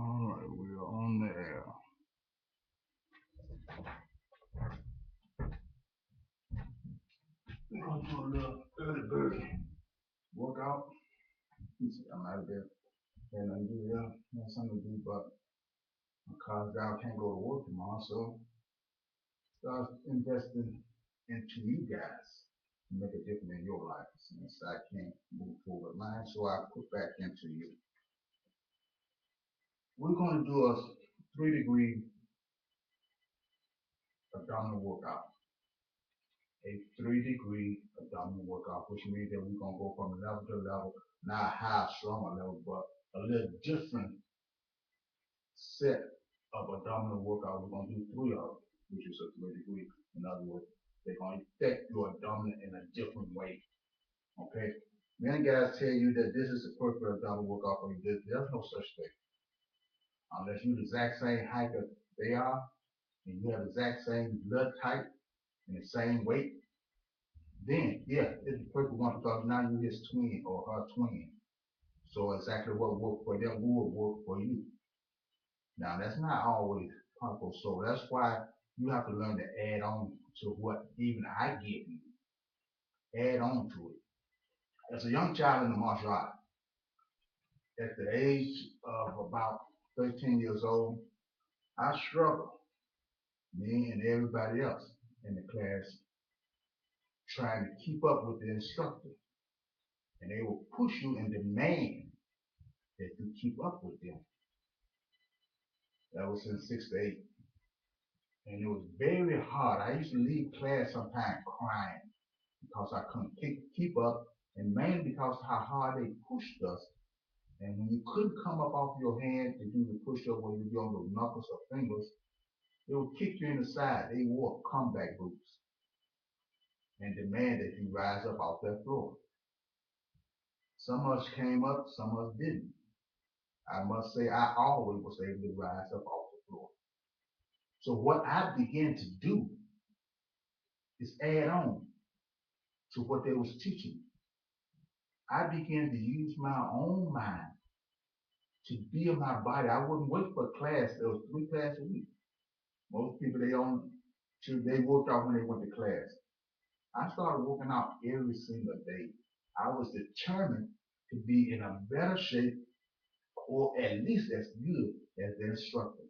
Alright, we're on there. We're gonna do a little early bird workout. I'm out of bed. And I do, yeah, something to do, but my college guy can't go to work tomorrow, so start investing into you guys to make a difference in your life. Since I can't move forward mine, so I put back into you. We're gonna do a 3-degree abdominal workout. A 3-degree abdominal workout, which means that we're gonna go from level to level, not high, stronger level, but a little different set of abdominal workout. We're gonna do 3 of them, which is a 3-degree. In other words, they're gonna affect your abdomen in a different way. Okay? Many guys tell you that this is the perfect abdominal workout for you. There's no such thing. Unless you're the exact same height that they are, and you have the exact same blood type and the same weight, then yeah, it's the perfect one because now you're his twin or her twin. So exactly what worked for them will work for you. Now that's not always possible. So that's why you have to learn to add on to what even I give you. Add on to it. As a young child in the martial art, at the age of about 13 years old, I struggled, me and everybody else in the class, trying to keep up with the instructor. And they will push you and demand that you keep up with them. That was in 6th to 8th. And it was very hard. I used to leave class sometimes crying because I couldn't keep up, and mainly because how hard they pushed us. And when you couldn't come up off your hand to do the push-up where you be on your knuckles or fingers, they would kick you in the side. They wore comeback boots and demand that you rise up off that floor. Some of us came up, some of us didn't. I must say I always was able to rise up off the floor. So what I began to do is add on to what they was teaching. I began to use my own mind to build my body. I wouldn't wait for class. There was 3 classes a week. Most people they worked out when they went to class. I started working out every single day. I was determined to be in a better shape or at least as good as the instructor.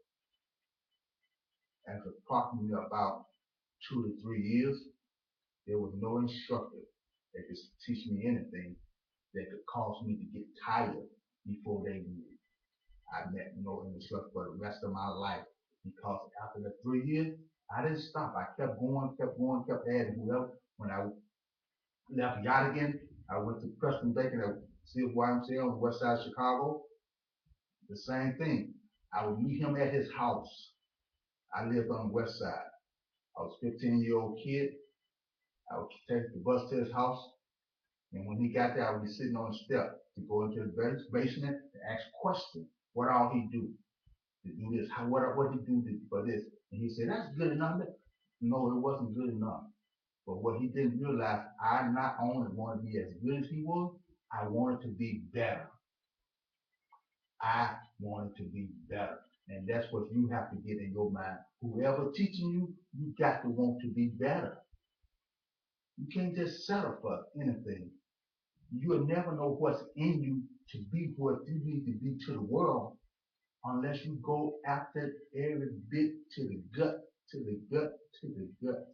After approximately about 2 to 3 years, there was no instructor that could teach me anything that could cause me to get tired before they would. I met no instructor for the rest of my life because after the 3 years, I didn't stop. I kept going, kept adding whoever. When I left Yadigan, I went to Preston Bacon at CFYMCA on the west side of Chicago. The same thing. I would meet him at his house. I lived on the west side. I was a 15-year-old kid. I would take the bus to his house. And when he got there, I would be sitting on the step to go into the basement to ask questions. What all he do to do this? What he do for this? And he said, that's good enough. No, it wasn't good enough. But what he didn't realize, I not only wanted to be as good as he was, I wanted to be better. I wanted to be better. And that's what you have to get in your mind. Whoever teaching you, you got to want to be better. You can't just settle for anything. You'll never know what's in you to be what you need to be to the world unless you go after every bit to the gut, to the gut, to the guts.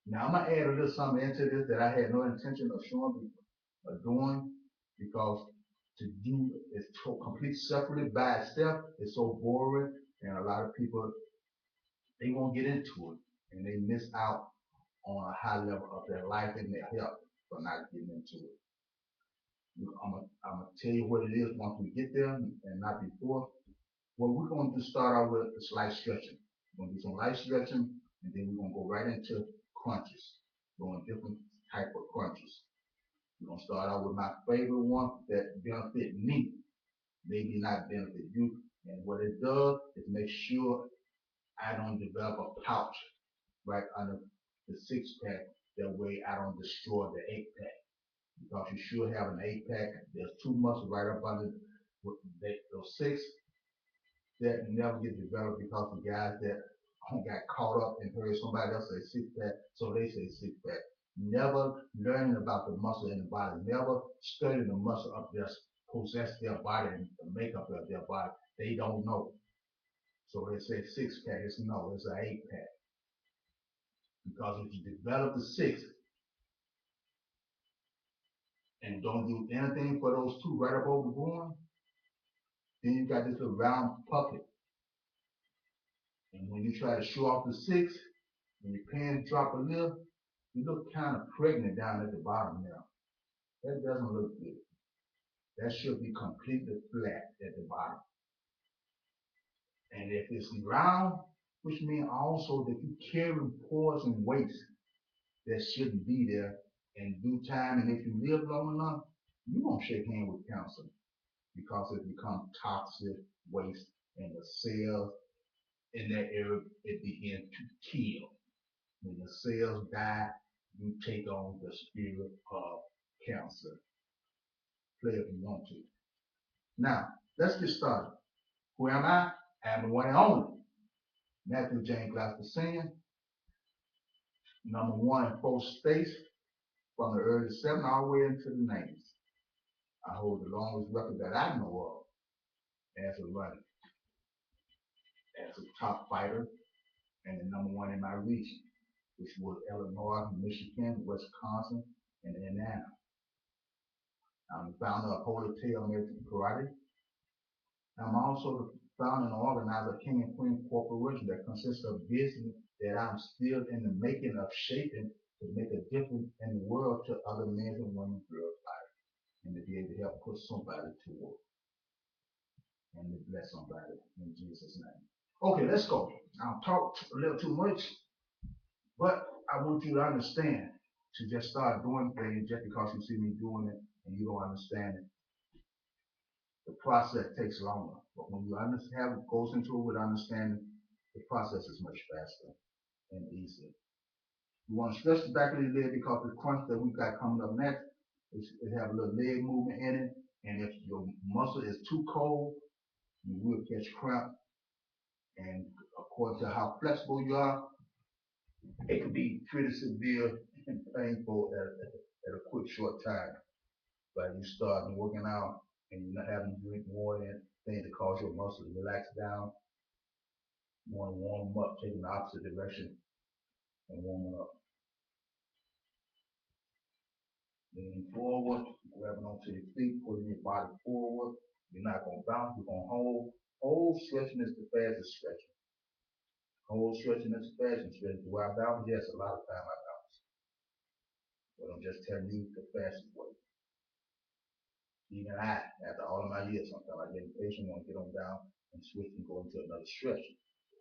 Now I'm gonna add a little something into this that I had no intention of showing people or doing because to do is to complete separately by itself is so boring and a lot of people they won't get into it and they miss out on a high level of their life and their health for not getting into it. I'm gonna tell you what it is once we get there and not before. What we're going to start out with is light stretching. We're going to do some light stretching, and then we're going to go right into crunches, doing different type of crunches. We're going to start out with my favorite one that benefit me, maybe not benefit you. And what it does is make sure I don't develop a pouch right under the 6-pack. That way I don't destroy the 8-pack. Because you should have an 8-pack. There's 2 muscles right up under Those six that never get developed because the guys that got caught up and heard somebody else say six pack, so they say six pack. Never learning about the muscle in the body, never studying the muscle up there possess their body and the makeup of their body. They don't know. So they say six pack. It's no, it's an eight pack. Because if you develop the six and don't do anything for those two right up over the groin, then you got this little round puppet. And when you try to show off the six, when your pants drop a little, you look kind of pregnant down at the bottom now. That doesn't look good. That should be completely flat at the bottom. And if it's round, which means also that you carry pores and weights that shouldn't be there in due time. And if you live long enough, you won't shake hands with cancer because it becomes toxic waste and the cells in that area, it begins to kill. When the cells die, you take on the spirit of cancer. Play if you want to. Now, let's get started. Who am I? I am the one and only Matthew James Glasper Sr., number one in four states from the early 70s all the way into the 90s. I hold the longest record that I know of as a runner, as a top fighter, and the number one in my region, which was Illinois, Michigan, Wisconsin, and Indiana. I'm the founder of Holy Tail American Karate. I'm also the founder and organizer of King and Queen Corporation that consists of business that I'm still in the making of shaping to make a difference in the world to other men and women, girls, life, and to be able to help put somebody to work and to bless somebody in Jesus' name. Okay, let's go. I'll talk a little too much, but I want you to understand to just start doing things just because you see me doing it and you don't understand it. The process takes longer, but when you understand, goes into it with understanding, the process is much faster and easier. You want to stretch the back of the leg because the crunch that we've got coming up next is it have a little leg movement in it, and if your muscle is too cold, you will catch cramp. And according to how flexible you are, it can be pretty severe and painful at a quick short time. But you start working out and you're not having to drink more than things that cause your muscles to relax down. You want to warm them up, taking the opposite direction and warming up. Leaning forward, grabbing onto your feet, putting your body forward. You're not going to bounce, you're going to hold. Hold stretching is the fastest stretching. Hold stretching is the fastest stretching. Do I bounce? Yes, a lot of time I bounce. But I'm just telling you the fastest way. Even I, after all of my years, sometimes I get impatient, want to get on down and switch and go into another stretch. So,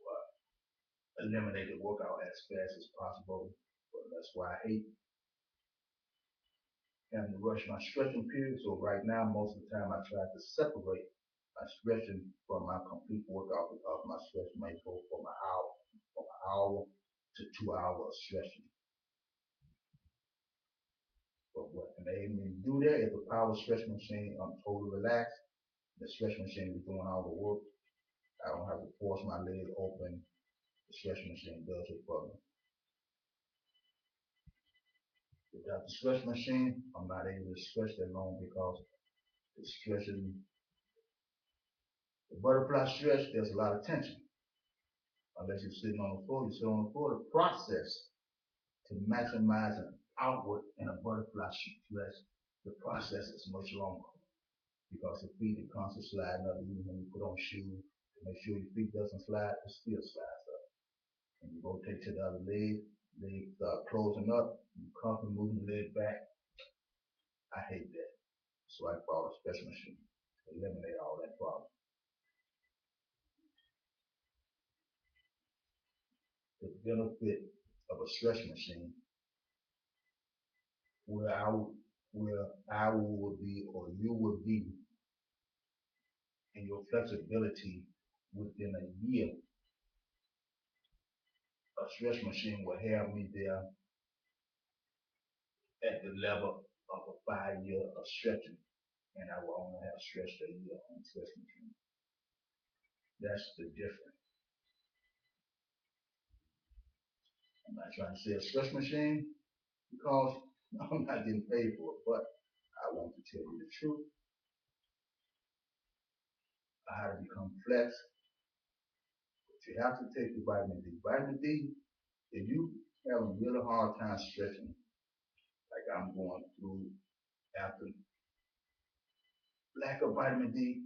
eliminate the workout as fast as possible. But that's why I hate having to rush my stretching period. So right now, most of the time, I try to separate my stretching from my complete workout because my stretch may go from an hour to 2 hours of stretching. But what enables me to do that is the power stretch machine. I'm totally relaxed. The stretch machine is doing all the work. I don't have to force my leg open. The stretch machine does it for me. Without the stretch machine, I'm not able to stretch that long because the stretching, the butterfly stretch, there's a lot of tension. Unless you're sitting on the floor, you sit on the floor. The process to maximize an outward in a butterfly stretch, the process is much longer because the feet are constantly sliding up. Even when you put on shoes, to make sure your feet doesn't slide, it still slides up. And you rotate to the other leg, leg start closing up, you constantly moving the leg back. I hate that. So I bought a stretch machine to eliminate all that problem. The benefit of a stretch machine where I will be or you will be in your flexibility within a year. A stretch machine will have me there at the level of a 5 year of stretching. and I will only have stretch a year on stretch machine. That's the difference. I'm not trying to say a stretch machine because I'm not getting paid for it, but I want to tell you the truth. How to become flex. But you have to take the vitamin D. Vitamin D, if you have a really hard time stretching, like I'm going through after lack of vitamin D,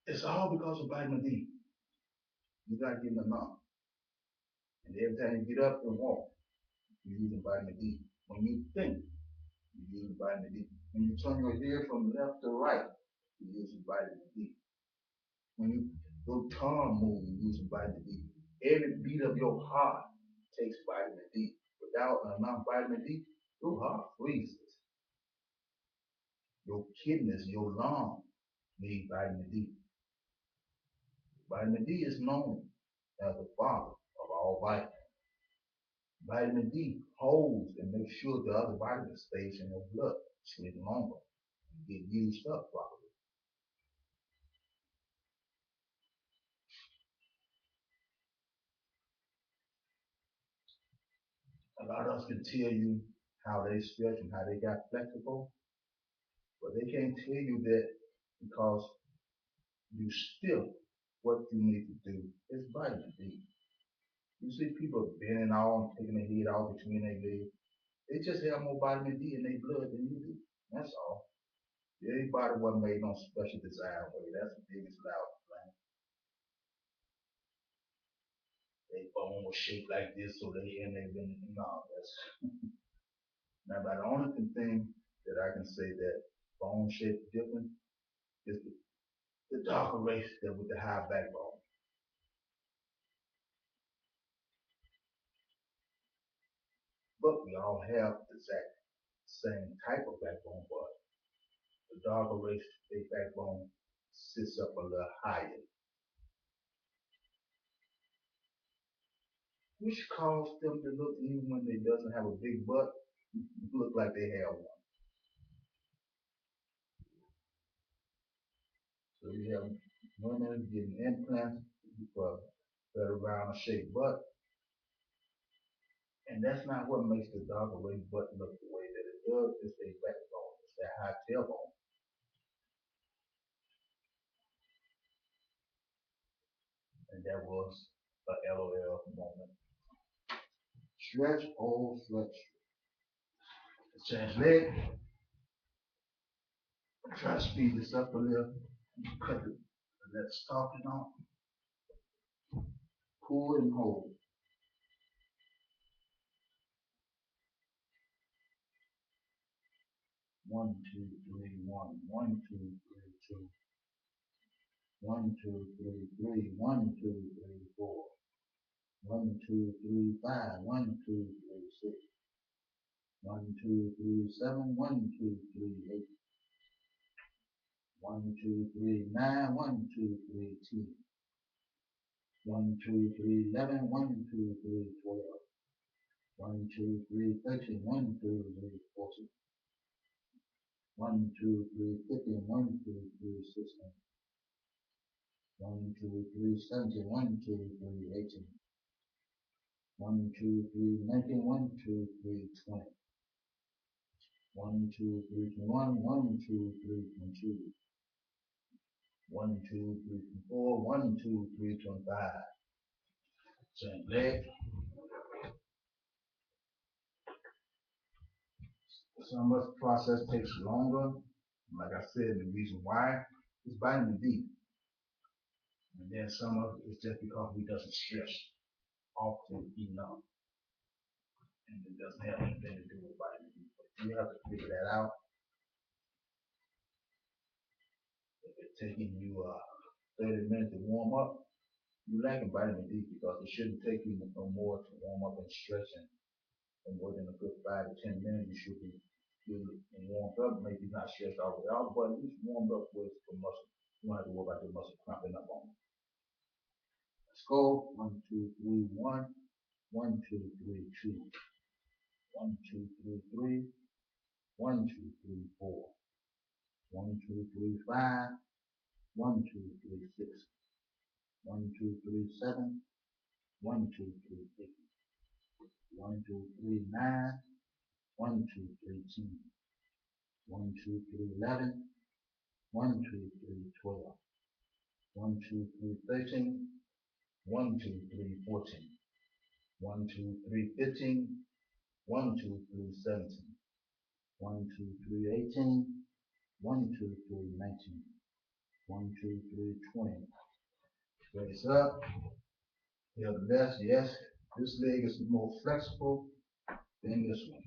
it's all because of vitamin D. You gotta get enough. And every time you get up and walk, you're using vitamin D. When you think, you're using vitamin D. When you turn your head from left to right, you're using vitamin D. When your tongue moves, you're using vitamin D. Every beat of your heart takes vitamin D. Without enough vitamin D, your heart freezes. Your kidneys, your lungs need vitamin D. Vitamin D is known as the father of all vitamins. Vitamin D holds and makes sure the other vitamins stays in your blood, sleep longer, and get used up properly. A lot of us can tell you how they stretch and how they got flexible, but they can't tell you that because you still what you need to do is vitamin D. You see people bending on, taking their head out between their legs. They just have more vitamin D in their blood than you do. That's all. Everybody wasn't made on special design way. That's the biggest loud thing. They bone was shaped like this, so they and they've been no. That's now. But the only thing that I can say that bone shape different is the darker race that with the high backbone. But we all have the exact same type of backbone, but the darker race, their backbone sits up a little higher, which causes them to look, even when they doesn't have a big butt, look like they have one. So you have women getting implants for better round shaped butt, and that's not what makes the darker race butt look the way that it does. It's their backbone, it's that high tailbone, and that was a LOL moment. Stretch, old stretch. Change leg. Try to speed this up a little. Cut it. Let's stop it on. Pull and hold. 1, 2, 3, 1. 1, 2, 3, 2. 1, 2, 3, 3. 1, 2, 3, 4. 1, 2, 3, 5. 1, 2, 3, 6. 1, 2, 3, 7. 1, 2, 3, 8. 1, 2, 3, 9. 1, 2, 3, 10. 1, 2, 3, 11. 1, 2, 3, 12. 1, 2, 3, 13. 1, 2, 3, 14. 1, 2, 3, 15. 1, 2, 3, 16. 1, 2, 3, 17. 1, 2, 3, 18. 1, 2, 3, 19. 1, 2, 3, 20. 1, 2, 3, 21. 1, 2, 3, 22. 1, 2, 3, 24. 1, 2, 3, 25. Same leg. Some of the process takes longer. Like I said, the reason why is vitamin D. And then some of it is just because we doesn't stretch often enough. And it doesn't have anything to do with vitamin D. But you have to figure that out. If it's taking you 30 minutes to warm up, you're lacking vitamin D because it shouldn't take you no more to warm up and stretch. And within a good 5 to 10 minutes, you should be good and warmed up. Maybe not stretched all the way out, but at least warmed up with the muscle. You don't have to worry about the muscle cramping up on you. Let's go. 1, 2, 3, 1. 1, 2, 3, 2. 1, 2, 3, 3. 1, 2, 3, 4. 1, 2, 3, 5. 1, 2, 3, 6. 1, 2, 3, 7. 1, 2, 3, 8. 1, 2, 3, 9. 1, 2, 3, 10. 1, 2, 3, 11. 1, 2, 3, 12. 1, 2, 3, 13. 1, 2, 3, 14. 1, 2, 3, 15. 1, 2, 3, 17. 1, 2, 3, 18. 1, 2, 3, 19. 1, 2, 3, 20. Raise up. Heel the left. Yes. This leg is more flexible than this one.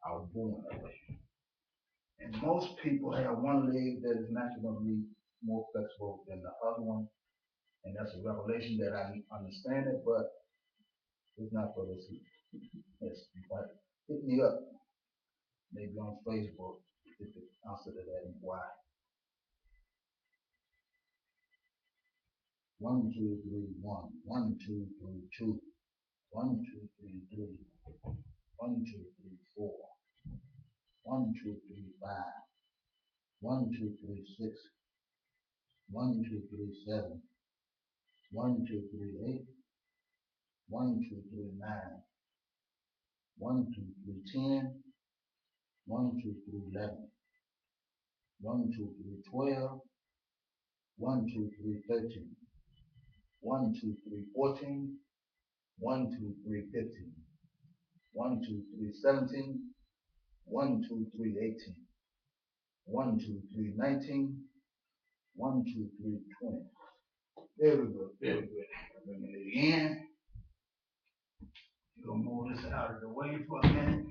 I was born that way. And most people have one leg that is naturally more flexible than the other one. And that's a revelation that I understand it, but it's not for this. Yes, but hit me up, maybe on Facebook, if the answer to that is why. 1, 2, 3, 1. 1, 2, 3, 2. 1, 2, 3, 3. 1, 2, 3, 4. 1, 2, 3, 5. 1, 2, 3, 6. 1, 2, 3, 7. 1, 2, 3, 8. 1, 2, 3, 9. 1, 2, 3, 10. 1, 2, 3, 11. 1, 2, 3, 12. 1, 2, 3, 13. 1, 2, 3, 14. 1, 2, 3, 15. 1, 2, 3, 17. 1, 2, 3, 18. 1, 2, 3, 19. 1, 2, 3, 20. Very good, very good. Bring it in. You're gonna move this out of the way for a minute.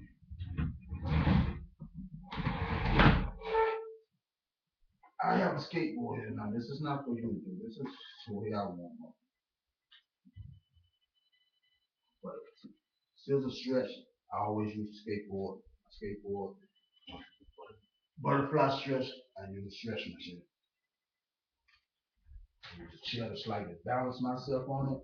I have a skateboard here now. This is not for you to do. This is the way I warm up. But scissor stretch, I always use skateboard. Skateboard. Butterfly stretch, I use a stretch machine. I use a chair to slightly balance myself on it.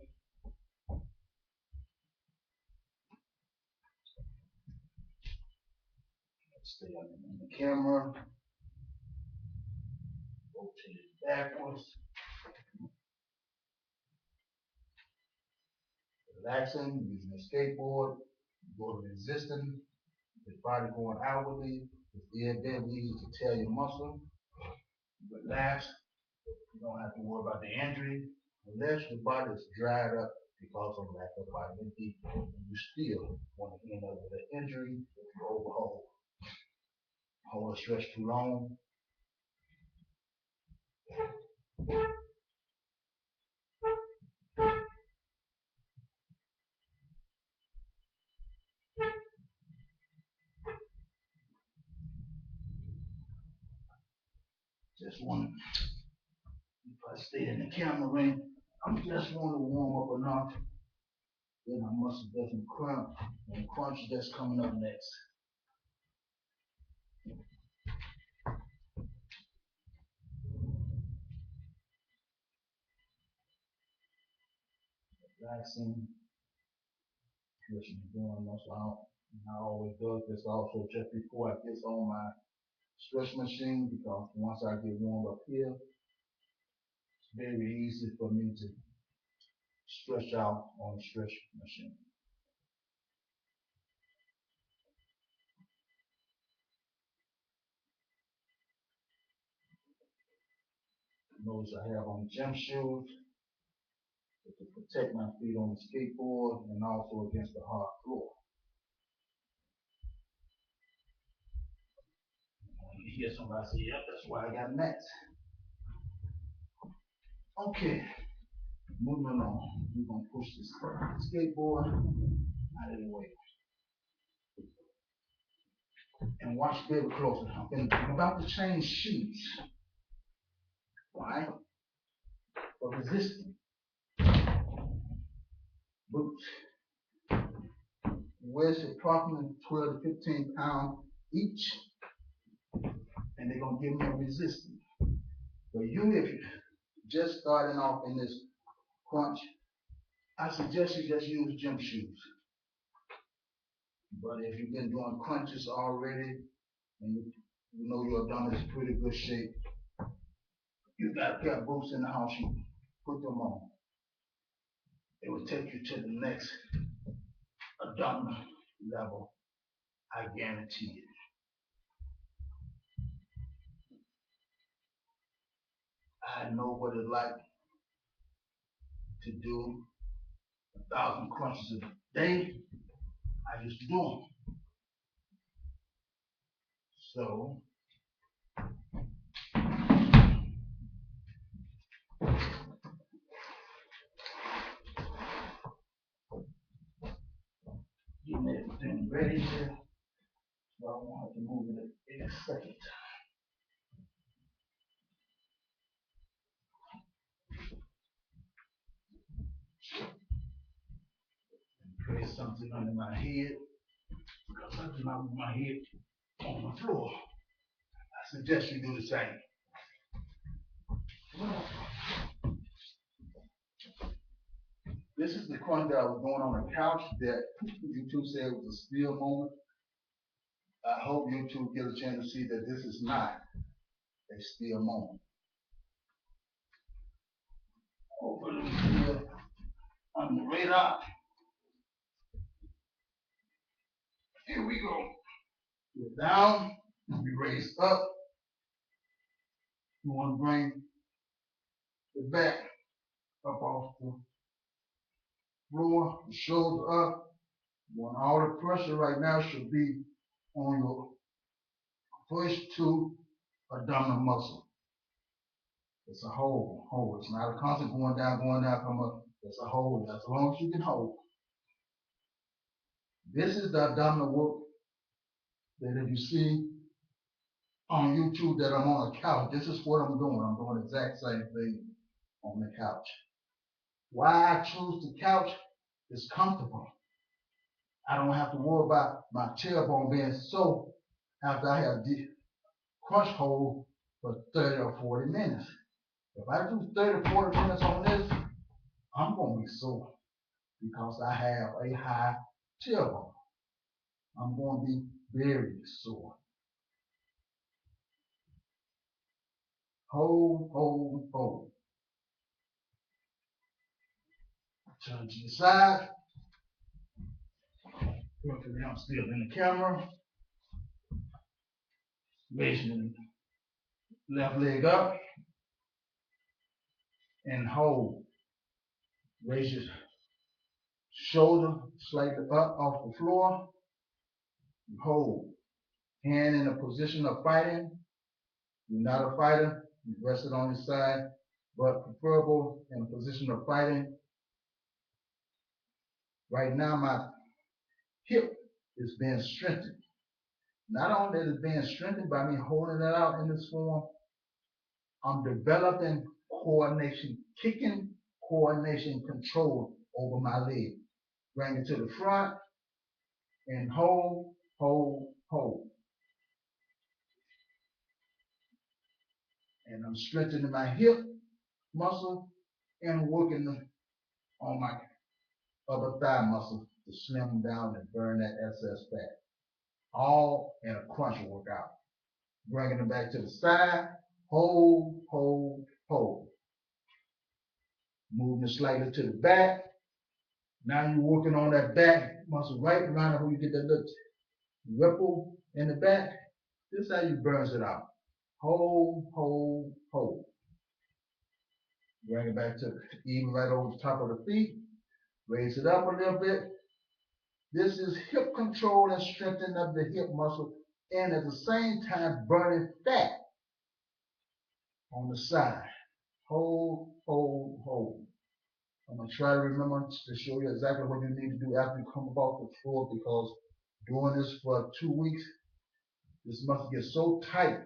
Stay in the camera. Rotate it backwards. Relaxing, using a skateboard. Go to resisting. Your body going outwardly. It's dead easy to tear your muscle. Relax. You don't have to worry about the injury unless your body is dried up because of lack of vitamin D. You still want to end up with an injury if you overhaul. Hold a stretch too long. Just want, if I stay in the camera ring, I just want to warm up enough. Then my muscle doesn't crunch, and crunch that's coming up next. Relaxing, stretching the doing muscle out. And I always do this also just before I get on my stretch machine because once I get warmed up here, it's very easy for me to stretch out on the stretch machine. Notice I have on gym shoes to protect my feet on the skateboard and also against the hard floor. When you hear somebody say, yep, that's why I got mats. Okay, moving along. We're going to push this skateboard out of the way. And watch very closely. I'm about to change shoes. Alright? For resisting. Boots. Weighs approximately 12 to 15 pounds each. And they're going to give me a resistance. For you, if you're just starting off in this crunch, I suggest you just use gym shoes. But if you've been doing crunches already, and you know your abdomen is in pretty good shape, you got a pair of boots in the house, you put them on. It will take you to the next abdominal level. I guarantee it. I know what it's like to do 1,000 crunches a day. I used to do them. So, getting everything ready here. So I won't have to move it in a second. Place something under my head, because I do not move my head on the floor. I suggest you do the same. This is the crunch that I was doing on the couch that YouTube said was a still moment. I hope YouTube get a chance to see that this is not a still moment. Hopefully we still on the radar. Here we go. Get down, we raise up. You want to bring the back up off the floor, the shoulder up. You want all the pressure right now should be on your first two abdominal muscles. It's a hold. It's not a constant going down, come up. It's a hold. As long as you can hold. This is the abdominal work that if you see on YouTube that I'm on a couch, this is what I'm doing. I'm doing the exact same thing on the couch. Why I choose the couch is comfortable. I don't have to worry about my tailbone being sore after I have the crunch hold for 30 or 40 minutes. If I do 30 or 40 minutes on this, I'm going to be sore because I have a high tailbone. I'm going to be very sore. Hold. Turn to the side. Perfectly, I'm still in the camera. Raising the left leg up and hold. Raise your shoulder slightly up off the floor. Hold. Hand in a position of fighting. You're not a fighter. You rest it on your side, but preferable in a position of fighting. Right now, my hip is being strengthened. Not only is it being strengthened by me holding it out in this form, I'm developing coordination, kicking coordination control over my leg. Bring it to the front and hold. And I'm strengthening my hip muscle and working on my upper thigh muscle to slim down and burn that excess fat. All in a crunch workout. Bringing it back to the side, hold. Moving it slightly to the back. Now you're working on that back muscle right around where you get that little ripple in the back. This is how you burns it out. Hold. Bring it back to even right over the top of the feet. Raise it up a little bit. This is hip control and strengthening of the hip muscle, and at the same time burning fat on the side. Hold. I'm going to try to remember to show you exactly what you need to do after you come up off the floor, because doing this for 2 weeks, this muscle gets so tight,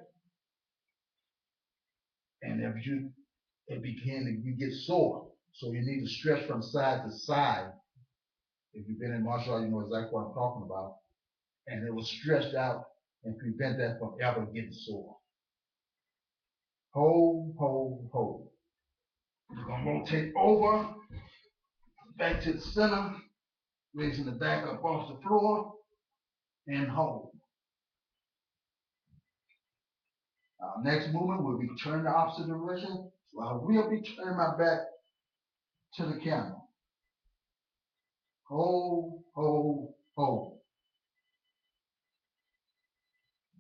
and if you get sore. So you need to stretch from side to side. If you've been in martial arts, you know exactly what I'm talking about. And it will stretch out and prevent that from ever getting sore. Hold. You're going to rotate over, back to the center, raising the back up off the floor, and hold. Our next movement will be turn the opposite direction. So I will be turning my back to the camera. Hold, hold, hold.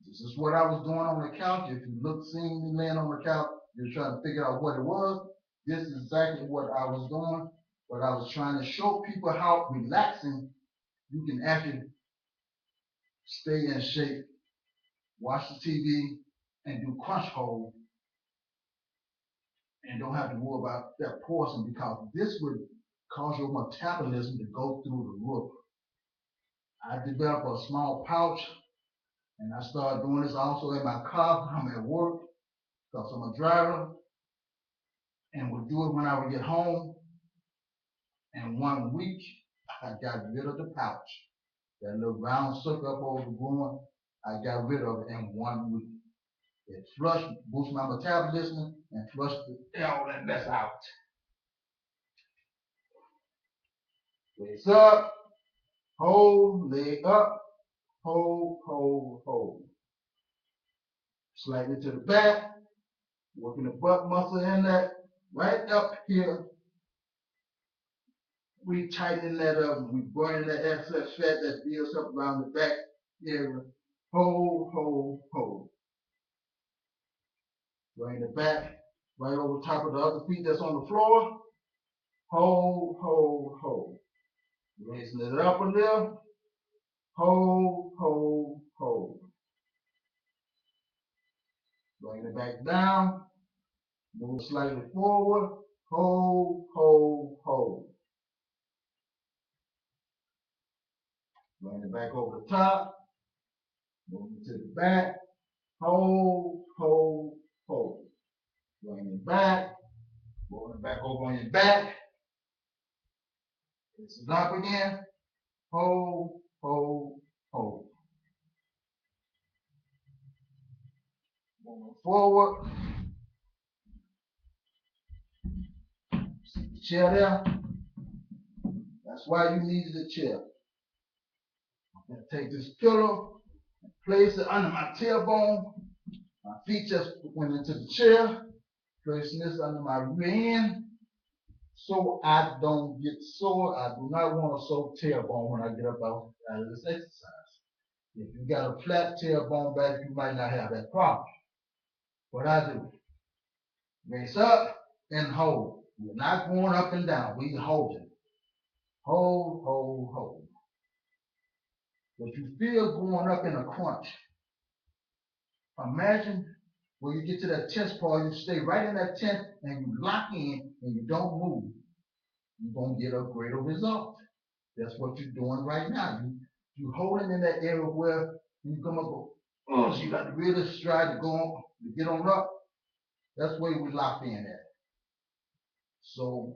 This is what I was doing on the couch. If you seeing me laying on the couch, you're trying to figure out what it was. This is exactly what I was doing. But I was trying to show people how relaxing you can actually stay in shape, watch the TV, and do crunch hold, and don't have to worry about that portion because this would cause your metabolism to go through the roof. I developed a small pouch, and I started doing this also in my car when I'm at work because I'm a driver, and would do it when I would get home. And 1 week, I got rid of the pouch. That little round circle up over the groin, I got rid of it in 1 week. It flushed, boosted my metabolism, and flushed all that mess out. Waist up, hold, leg up, hold, hold, hold. Slightly to the back, working the butt muscle in that, right up here. We tighten that up, we burn that excess fat that builds up around the back area. Hold, hold, hold. Bring it back, right over top of the other feet that's on the floor. Hold, hold, hold. Raising it up a little. Hold, hold, hold. Bring it back down. Move slightly forward. Hold, hold, hold. Bring it back over the top. Move it to the back. Hold, hold, hold. Bring it back. Move it back over on your back. It's up again. Hold, hold, hold. Moving forward. See the chair there? That's why you needed a chair. I'm going to take this pillow and place it under my tailbone. My feet just went into the chair. Placing this under my rear end so I don't get sore. I do not want a sore tailbone when I get up out of this exercise. If you got a flat tailbone back, you might not have that problem. What I do, raise up and hold. We're not going up and down. We're holding. Hold, hold, hold. But you feel going up in a crunch. Imagine when you get to that tense part, you stay right in that tense and you lock in and you don't move. You're going to get a greater result. That's what you're doing right now. You're holding in that area where you come up, oh, so you got to really strive to go on, to get on up. That's where we locked in at. So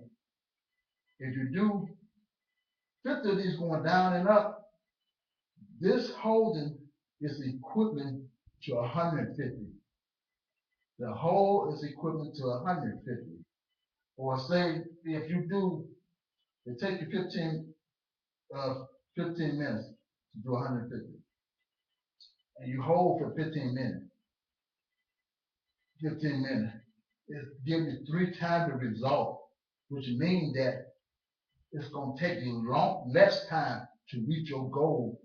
if you do 50 of these going down and up, this holding is equivalent to 150. The hold is equivalent to 150. Or say if you do, it takes you 15 minutes to do 150. And you hold for 15 minutes. 15 minutes. It's giving you 3 times the result, which means that it's going to take you less time to reach your goal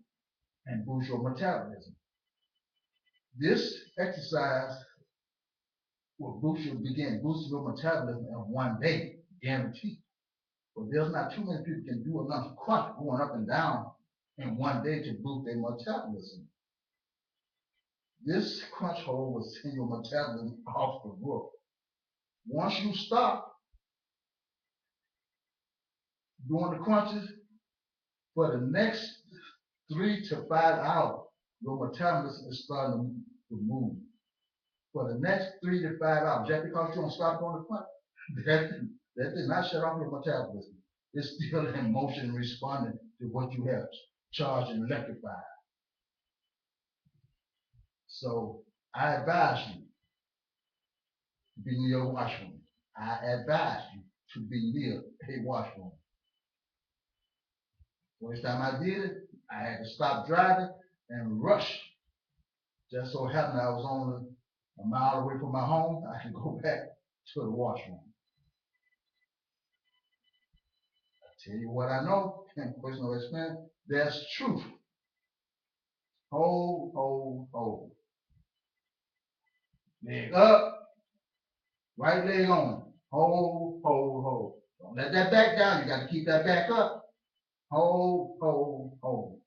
and boost your metabolism. This exercise will begin boosting your metabolism in 1 day, guaranteed. But there's not too many people can do enough crunch going up and down in 1 day to boost their metabolism. This crunch hold will send your metabolism off the roof. Once you stop doing the crunches, for the next 3 to 5 hours, your metabolism is starting to move. For the next 3 to 5 hours, just because you don't stop doing the crunch, that did not shut off your metabolism. It's still in motion responding to what you have charged and electrified. So I advise you to be near a washroom. I advise you to be near a washroom. First time I did it, I had to stop driving and rush. Just so happened I was on a mile away from my home, I can go back to the washroom. Tell you what I know, and personal experience, there's truth. Hold, hold, hold. Leg up, right leg on. Hold, hold, hold. Don't let that back down. You got to keep that back up. Hold, hold, hold.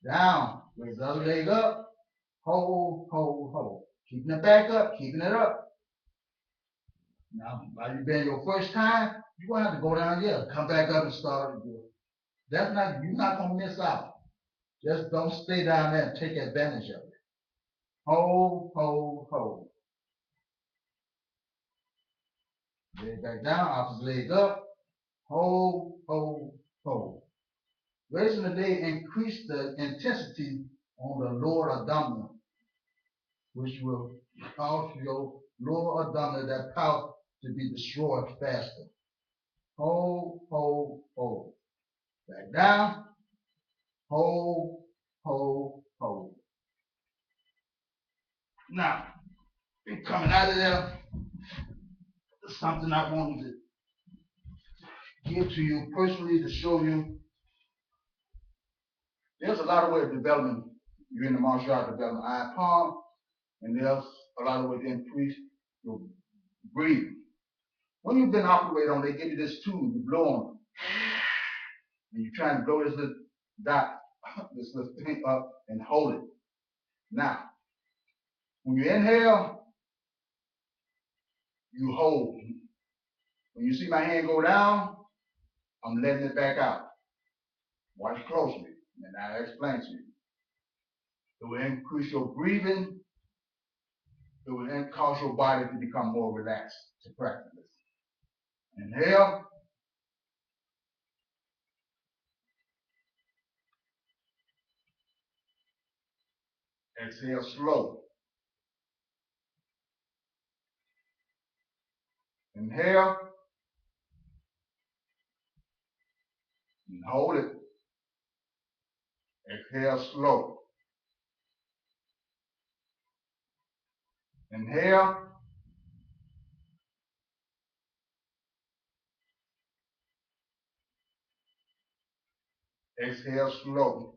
Down. Raise the other leg up. Hold, hold, hold. Keeping it back up, keeping it up. Now, while you've been your first time, you're going to have to go down here, come back up and start again. That's not, you're not going to miss out. Just don't stay down there and take advantage of it. Hold, hold, hold. Leg back down, opposite leg up. Hold, hold, hold. Raising the leg increase the intensity on the lower abdominal, which will cause your lower abdominal, that pouch, to be destroyed faster. Hold, hold, hold. Back down. Hold, hold, hold. Now, coming out of there, something I wanted to give to you personally to show you. There's a lot of ways of developing, you're in the martial art development iron palm, and there's a lot of ways to increase your breathing. When you've been operated on, they give you this tube, you blow on it, and you're trying to blow this little dot, this little thing up and hold it. Now, when you inhale, you hold. When you see my hand go down, I'm letting it back out. Watch closely, and I'll explain to you. It will increase your breathing. It will then cause your body to become more relaxed to practice this. Inhale. Exhale slow. Inhale. And hold it. Exhale slow. Inhale. Exhale slow.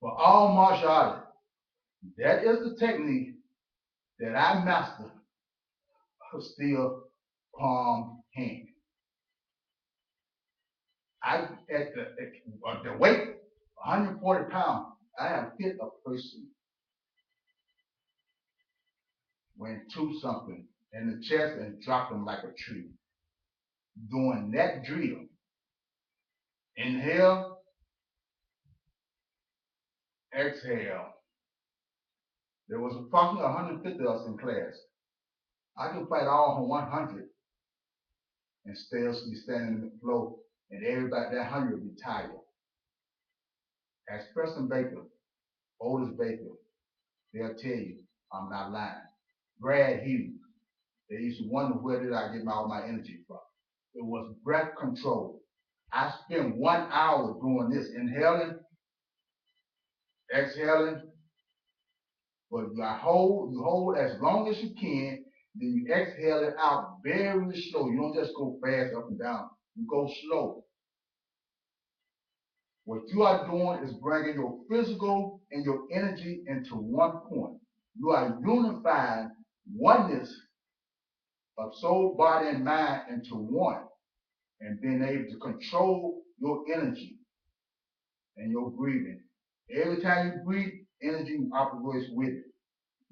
For all martial artists, that is the technique that I master for still palm hand. At the weight, 140 pounds, I have hit a person went to something in the chest and dropped them like a tree. Doing that drill. Inhale, exhale. There was approximately 150 of us in class. I could fight all 100 and still be standing in the floor, and everybody, that 100 would be tired. As Preston Baker, Otis Baker, they'll tell you I'm not lying. Brad Hughes, they used to wonder where did I get all my energy from. It was breath control. I spent 1 hour doing this, inhaling, exhaling, but you hold as long as you can, then you exhale it out very slow. You don't just go fast up and down. You go slow. What you are doing is bringing your physical and your energy into one point. You are unifying oneness of soul, body, and mind into one, and being able to control your energy and your breathing. Every time you breathe, energy operates with it.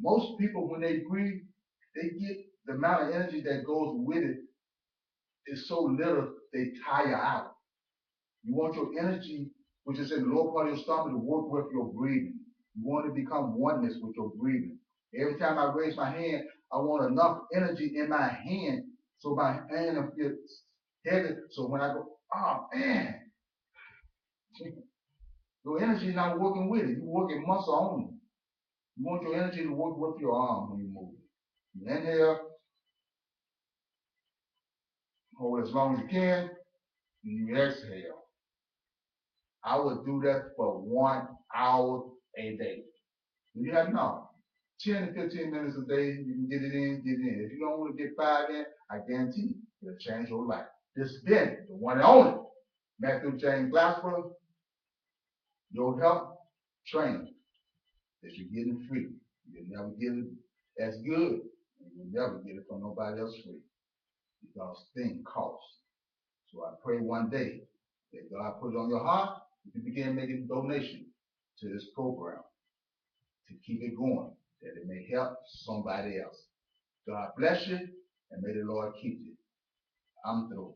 Most people, when they breathe, they get the amount of energy that goes with it is so little they tire out. You want your energy, which is in the lower part of your stomach, to work with your breathing. You want to become oneness with your breathing. Every time I raise my hand, I want enough energy in my hand so my hand gets heavy. So when I go, oh man, your energy is not working with it. You're working muscle only. You want your energy to work with your arm when you move. You inhale, hold as long as you can, and you exhale. I would do that for 1 hour a day. You have no. 10 to 15 minutes a day, you can get it in, get it in. If you don't want to get 5 in, I guarantee you, it'll change your life. This has been the one and only Matthew James Glassford, your health training that you're getting free. You'll never get it as good, and you'll never get it from nobody else free because things cost. So I pray one day that God put it on your heart, you begin making donation to this program to keep it going, that it may help somebody else. God bless you, and may the Lord keep you. I'm through.